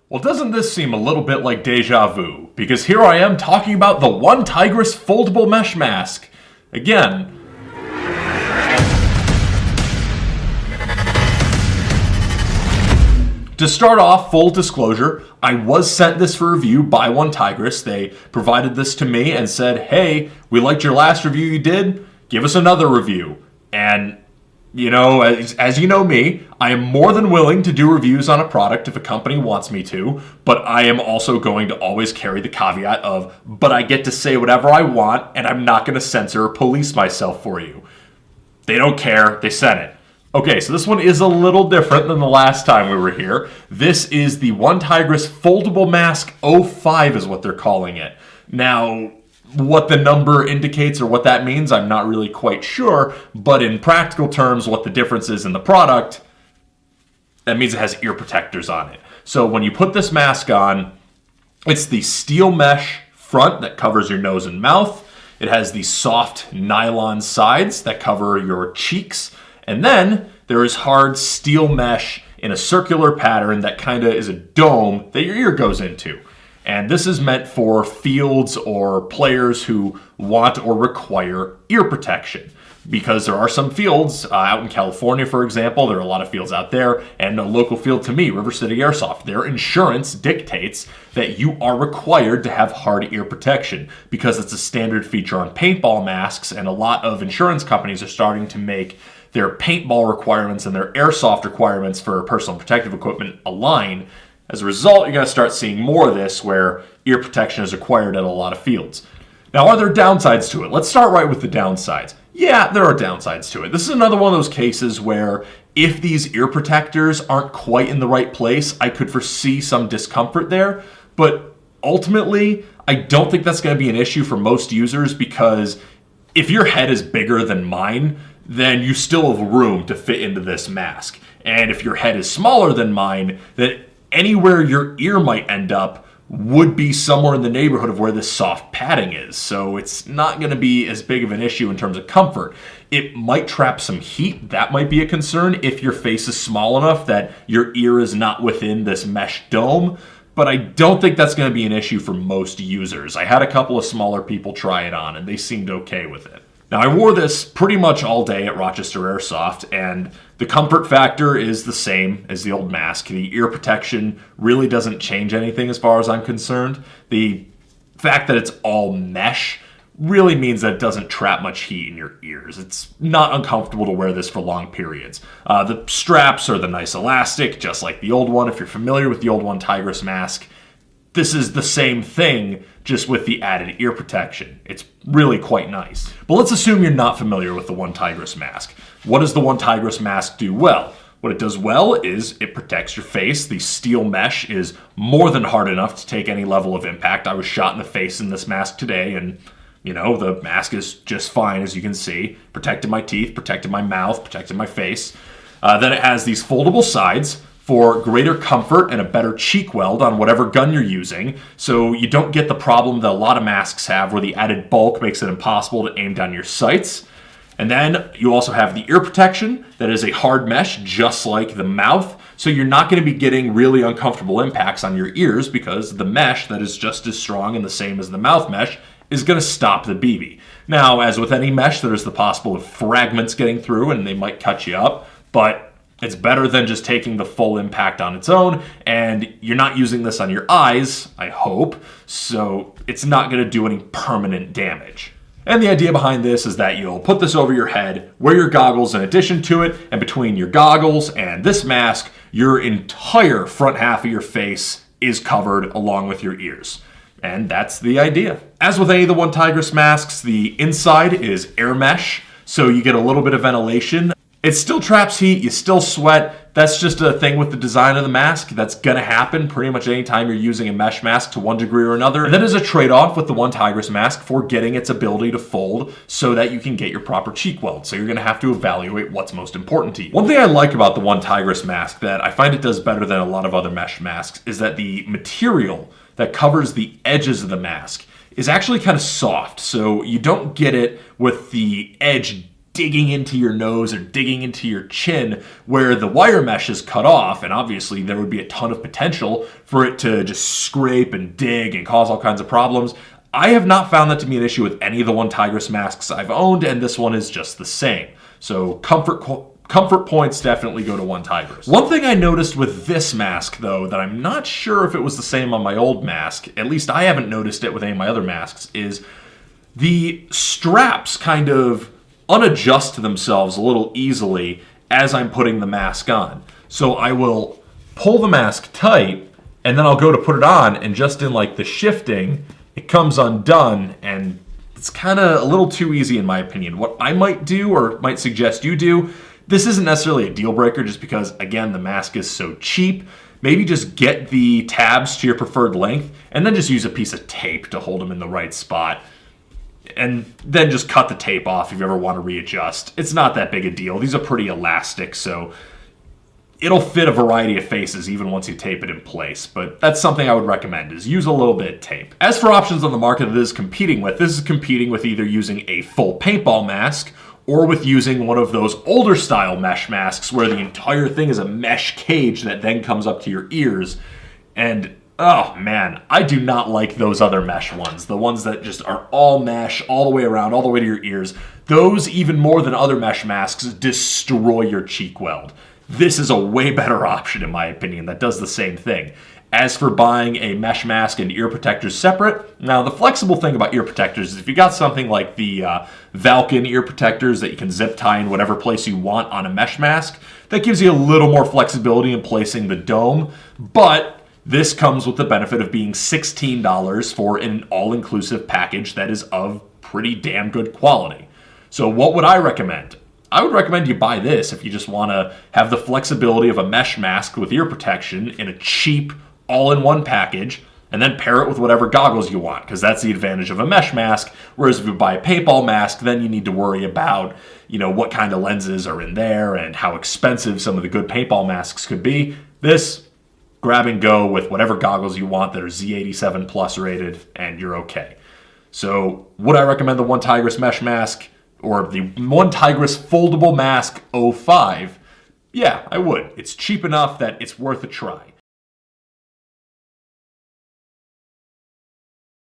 Well, doesn't this seem a little bit like deja vu? Because here I am talking about the OneTigris foldable mesh mask. Again. To start off, full disclosure, I was sent this for review by OneTigris. They provided this to me and said, hey, we liked your last review you did, give us another review. And you know, as you know me, I am more than willing to do reviews on a product if a company wants me to, but I am also going to always carry the caveat of, but I get to say whatever I want, and I'm not going to censor or police myself for you. They don't care, they sent it. Okay, so this one is a little different than the last time we were here. This is the OneTigris Foldable Mask 05 is what they're calling it. Now, what the number indicates or what that means, I'm not really quite sure, but in practical terms, what the difference is in the product, that means it has ear protectors on it. So when you put this mask on, it's the steel mesh front that covers your nose and mouth. It has the soft nylon sides that cover your cheeks. And then there is hard steel mesh in a circular pattern that kind of is a dome that your ear goes into. And this is meant for fields or players who want or require ear protection. Because there are some fields out in California, for example, there are a lot of fields out there, and a local field to me, River City Airsoft, their insurance dictates that you are required to have hard ear protection because it's a standard feature on paintball masks, and a lot of insurance companies are starting to make their paintball requirements and their airsoft requirements for personal protective equipment align. As a result, you're going to start seeing more of this where ear protection is required at a lot of fields. Now, are there downsides to it? Let's start right with the downsides. Yeah, there are downsides to it. This is another one of those cases where if these ear protectors aren't quite in the right place, I could foresee some discomfort there. But ultimately, I don't think that's going to be an issue for most users because if your head is bigger than mine, then you still have room to fit into this mask. And if your head is smaller than mine, then anywhere your ear might end up would be somewhere in the neighborhood of where this soft padding is. So it's not going to be as big of an issue in terms of comfort. It might trap some heat. That might be a concern if your face is small enough that your ear is not within this mesh dome. But I don't think that's going to be an issue for most users. I had a couple of smaller people try it on and they seemed okay with it. Now, I wore this pretty much all day at Rochester Airsoft, and the comfort factor is the same as the old mask. The ear protection really doesn't change anything as far as I'm concerned. The fact that it's all mesh really means that it doesn't trap much heat in your ears. It's not uncomfortable to wear this for long periods. The straps are the nice elastic, just like the old one. If you're familiar with the old OneTigris mask, this is the same thing, just with the added ear protection. It's really quite nice. But let's assume you're not familiar with the OneTigris mask. What does the OneTigris mask do well? What it does well is it protects your face. The steel mesh is more than hard enough to take any level of impact. I was shot in the face in this mask today, and you know, the mask is just fine, as you can see. Protected my teeth, protected my mouth, protected my face. Then it has these foldable sides for greater comfort and a better cheek weld on whatever gun you're using, so you don't get the problem that a lot of masks have where the added bulk makes it impossible to aim down your sights. And then you also have the ear protection that is a hard mesh just like the mouth, so you're not going to be getting really uncomfortable impacts on your ears because the mesh that is just as strong and the same as the mouth mesh is going to stop the BB. Now, as with any mesh, there's the possibility of fragments getting through and they might cut you up, but it's better than just taking the full impact on its own, and you're not using this on your eyes, I hope, so it's not going to do any permanent damage. And the idea behind this is that you'll put this over your head, wear your goggles in addition to it, and between your goggles and this mask, your entire front half of your face is covered along with your ears. And that's the idea. As with any of the OneTigris masks, the inside is air mesh, so you get a little bit of ventilation. It still traps heat, you still sweat. That's just a thing with the design of the mask. That's gonna happen pretty much anytime you're using a mesh mask to one degree or another. And that is a trade-off with the OneTigris mask for getting its ability to fold so that you can get your proper cheek weld. So you're gonna have to evaluate what's most important to you. One thing I like about the OneTigris mask that I find it does better than a lot of other mesh masks is that the material that covers the edges of the mask is actually kind of soft. So you don't get it with the edge digging into your nose or digging into your chin where the wire mesh is cut off, and obviously there would be a ton of potential for it to just scrape and dig and cause all kinds of problems. I have not found that to be an issue with any of the OneTigris masks I've owned, and this one is just the same. So comfort points definitely go to OneTigris. One thing I noticed with this mask, though, that I'm not sure if it was the same on my old mask, at least I haven't noticed it with any of my other masks, is the straps kind of unadjust themselves a little easily as I'm putting the mask on. So I will pull the mask tight, and then I'll go to put it on, and just in like the shifting, it comes undone, and it's kind of a little too easy in my opinion. What I might do, or might suggest you do, this isn't necessarily a deal breaker just because, again, the mask is so cheap. Maybe just get the tabs to your preferred length, and then just use a piece of tape to hold them in the right spot. And then just cut the tape off if you ever want to readjust. It's not that big a deal. These are pretty elastic, so it'll fit a variety of faces even once you tape it in place. But that's something I would recommend, is use a little bit of tape. As for options on the market that this is competing with either using a full paintball mask or with using one of those older style mesh masks where the entire thing is a mesh cage that then comes up to your ears. And oh man, I do not like those other mesh ones. The ones that just are all mesh, all the way around, all the way to your ears. Those, even more than other mesh masks, destroy your cheek weld. This is a way better option, in my opinion, that does the same thing. As for buying a mesh mask and ear protectors separate, now the flexible thing about ear protectors is if you got something like the Valken ear protectors that you can zip tie in whatever place you want on a mesh mask, that gives you a little more flexibility in placing the dome, but this comes with the benefit of being $16 for an all-inclusive package that is of pretty damn good quality. So what would I recommend? I would recommend you buy this if you just want to have the flexibility of a mesh mask with ear protection in a cheap, all-in-one package, and then pair it with whatever goggles you want, because that's the advantage of a mesh mask. Whereas if you buy a paintball mask, then you need to worry about, what kind of lenses are in there and how expensive some of the good paintball masks could be. This, grab and go with whatever goggles you want that are Z87 plus rated, and you're okay. So would I recommend the OneTigris mesh mask or the OneTigris foldable mask 05? Yeah, I would. It's cheap enough that it's worth a try.